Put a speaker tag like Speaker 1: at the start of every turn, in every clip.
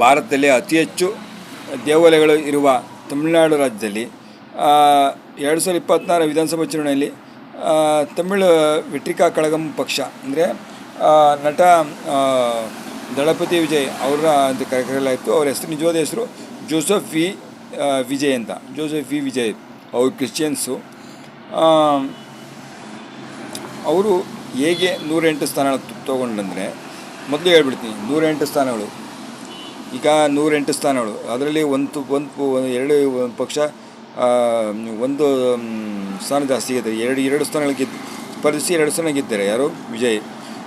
Speaker 1: ಭಾರತದಲ್ಲಿ ಅತಿ ಹೆಚ್ಚು ದೇವಾಲಯಗಳು ಇರುವ ತಮಿಳುನಾಡು ರಾಜ್ಯದಲ್ಲಿ 2024 ವಿಧಾನಸಭಾ ಚುನಾವಣೆಯಲ್ಲಿ ತಮಿಳು ವೆಟ್ರಿಕಾ ಕಳಗಂ ಪಕ್ಷ ಅಂದರೆ ನಟ ದಳಪತಿ ವಿಜಯ್ ಅವರ ಅಂತ ಕರೆಯಲಾಯಿತು. ಅವರ ಹೆಸರು ನಿಜವಾದ ಹೆಸರು ಜೋಸೆಫ್ ವಿ ವಿಜಯ್ ಅಂತ. ಜೋಸೆಫ್ ವಿ ವಿಜಯ್ ಅವರು ಕ್ರಿಶ್ಚಿಯನ್ಸು. ಅವರು ಹೇಗೆ 108 ಸ್ಥಾನಗಳು ತೊಗೊಂಡಂದರೆ, ಮೊದಲು ಹೇಳ್ಬಿಡ್ತೀನಿ 108 ಸ್ಥಾನಗಳು. ಈಗ 108 ಸ್ಥಾನಗಳು, ಅದರಲ್ಲಿ ಎರಡು ಪಕ್ಷ ಒಂದು ಸ್ಥಾನ ಜಾಸ್ತಿ ಗೆದ್ದರೆ, ಎರಡು ಸ್ಥಾನಗಳು ಸ್ಪರ್ಧಿಸಿ 2 ಸ್ಥಾನ ಗೆದ್ದರೆ ಯಾರು ವಿಜಯ್.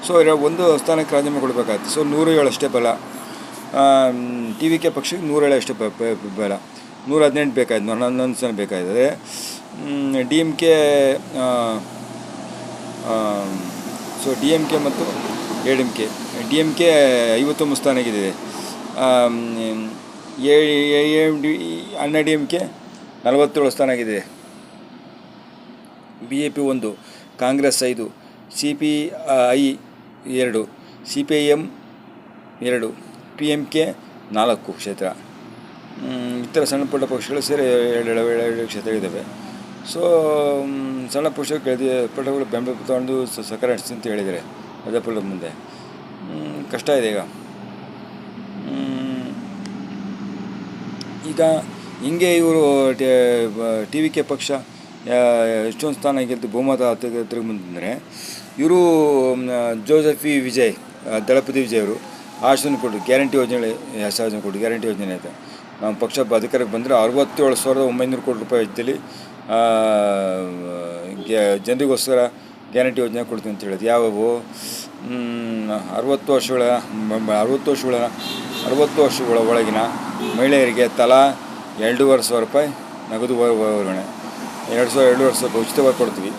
Speaker 1: ಸೊ ಒಂದು ಸ್ಥಾನಕ್ಕೆ ರಾಜೀನಾಮೆ ಕೊಡಬೇಕಾಗುತ್ತೆ. ಸೊ 107 ಅಷ್ಟೇ ಬಲ. ಟಿ ವಿ ಕೆ ಪಕ್ಷಕ್ಕೆ 107 ಅಷ್ಟೇ ಬಲ. 118 ಬೇಕಾಯ್ತು, 11 ಸ್ಥಾನ ಬೇಕಾಗಿದೆ. D M K D M K ಮತ್ತು A D M K. D M K 59 ಸ್ಥಾನ ಗೆದ್ದಿದೆ. ಅಣ್ಣಾ ಡಿ ಎಮ್ ಕೆ 47 ಸ್ಥಾನ ಆಗಿದೆ. B J P 1, Congress 5, C P I 2, C P I M 2, P M K 4 ಕ್ಷೇತ್ರ. ಇತರ ಸಣ್ಣ ಪುಟ್ಟ ಪಕ್ಷಗಳು ಸೇರಿ 2 ಕ್ಷೇತ್ರ ಇದ್ದಾವೆ. ಸೊ ಸಣ್ಣ ಪಕ್ಷಗಳು ಬೆಂಬಲ ತಗೊಂಡು ಸಹಕಾರ ನಡೆಸಿ ಅಂತ ಹೇಳಿದ್ದಾರೆ ರಾಜಪುರದ ಮುಂದೆ. ಕಷ್ಟ ಇದೆ ಈಗ ಹಿಂಗೆ ಇವರು ಟಿ ವಿ ಕೆ ಪಕ್ಷ ಎಷ್ಟೊಂದು ಸ್ಥಾನ ಗೆದ್ದು ಬಹುಮತ ಹತ್ತಿರ ಬಂದರೆ, ಇವರು ಜೋಸೆಫ್ ವಿ ವಿಜಯ್ ದಳಪತಿ ವಿಜಯ್ ಅವರು ಆಶ್ವಾಸನೆ ಕೊಟ್ಟರು, ಗ್ಯಾರಂಟಿ ಯೋಜನೆ ಆಶ್ವಾಸನೆ ಕೊಟ್ಟರು. ಗ್ಯಾರಂಟಿ ಯೋಜನೆ ಆಯಿತು. ನಮ್ಮ ಪಕ್ಷ ಅಧಿಕಾರಕ್ಕೆ ಬಂದರೆ 67,900 ಕೋಟಿ ರೂಪಾಯಿ ವೆಚ್ಚದಲ್ಲಿ ಜನರಿಗೋಸ್ಕರ ಗ್ಯಾರಂಟಿ ಯೋಜನೆ ಕೊಡ್ತೀವಿ ಅಂತ ಹೇಳಿದ್ರು. ಯಾವುವು 60 ವರ್ಷಗಳ ಒಳಗಿನ ಮಹಿಳೆಯರಿಗೆ ತಲಾ 2,500 ರೂಪಾಯಿ ನಗದು ವಿವರಣೆ, 2,500 ರೂಪಾಯಿ ಉಚಿತವಾಗಿ ಕೊಡ್ತೀವಿ,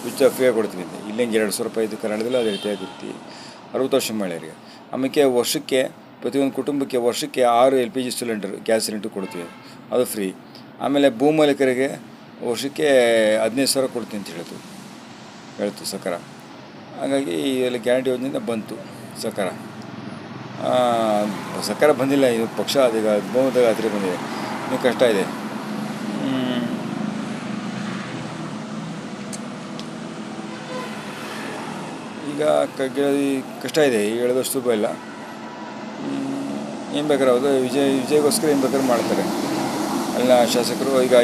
Speaker 1: ಉಚಿತ ಫ್ರೀಯಾಗಿ ಕೊಡ್ತೀವಿ ಅಂತ. ಇಲ್ಲಿಂಗೆ 200 ರೂಪಾಯಿ ಇದು ಕನ್ನಡದಲ್ಲಿ ಅದೇ ರೀತಿಯಾಗಿರ್ತೀವಿ 60 ವರ್ಷ ಮಹಿಳೆಯರಿಗೆ. ಆಮೇಲೆ ವರ್ಷಕ್ಕೆ ಪ್ರತಿಯೊಂದು ಕುಟುಂಬಕ್ಕೆ ವರ್ಷಕ್ಕೆ 6 LPG ಸಿಲಿಂಡರ್, ಗ್ಯಾಸ್ ಸಿಲಿಂಡರ್ ಕೊಡ್ತೀವಿ, ಅದು ಫ್ರೀ. ಆಮೇಲೆ ಭೂಮಾಲೀಕರಿಗೆ ವರ್ಷಕ್ಕೆ 15,000 ಕೊಡ್ತೀವಿ ಅಂತ ಹೇಳ್ತು ಸರ್ಕಾರ. ಹಾಗಾಗಿ ಇಲ್ಲಿ ಗ್ಯಾರಂಟಿ ಯೋಜನೆಯಿಂದ ಬಂತು ಸರ್ಕಾರ ಬಂದಿಲ್ಲ. ಇದು ಪಕ್ಷ ಅದೀಗ ಬಹುಮತದ ಹತ್ತಿರ ಬಂದಿದೆ. ಇನ್ನೂ ಕಷ್ಟ ಇದೆ. ಈಗ ಕಷ್ಟ ಇದೆ, ಹೇಳೋದಷ್ಟು ತುಂಬ ಇಲ್ಲ. ಏನು ಬೇಕಾದ್ರೆ ಹೌದು, ವಿಜಯ್ಗೋಸ್ಕರ ಏನು ಬೇಕಾದ್ರೆ ಮಾಡ್ತಾರೆ ಎಲ್ಲ ಶಾಸಕರು. ಈಗ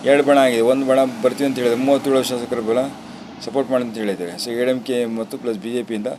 Speaker 1: ಎರಡು ಬಣ ಆಗಿದೆ. ಒಂದು ಬಣ ಬರ್ತೀವಿ ಅಂತ ಹೇಳಿದರೆ 37 ಶಾಸಕರ ಬಲ ಸಪೋರ್ಟ್ ಮಾಡಿ ಅಂತ ಹೇಳಿದ್ದಾರೆ. So A D M K ಮತ್ತು ಪ್ಲಸ್ ಬಿ ಜೆ ಪಿಯಿಂದ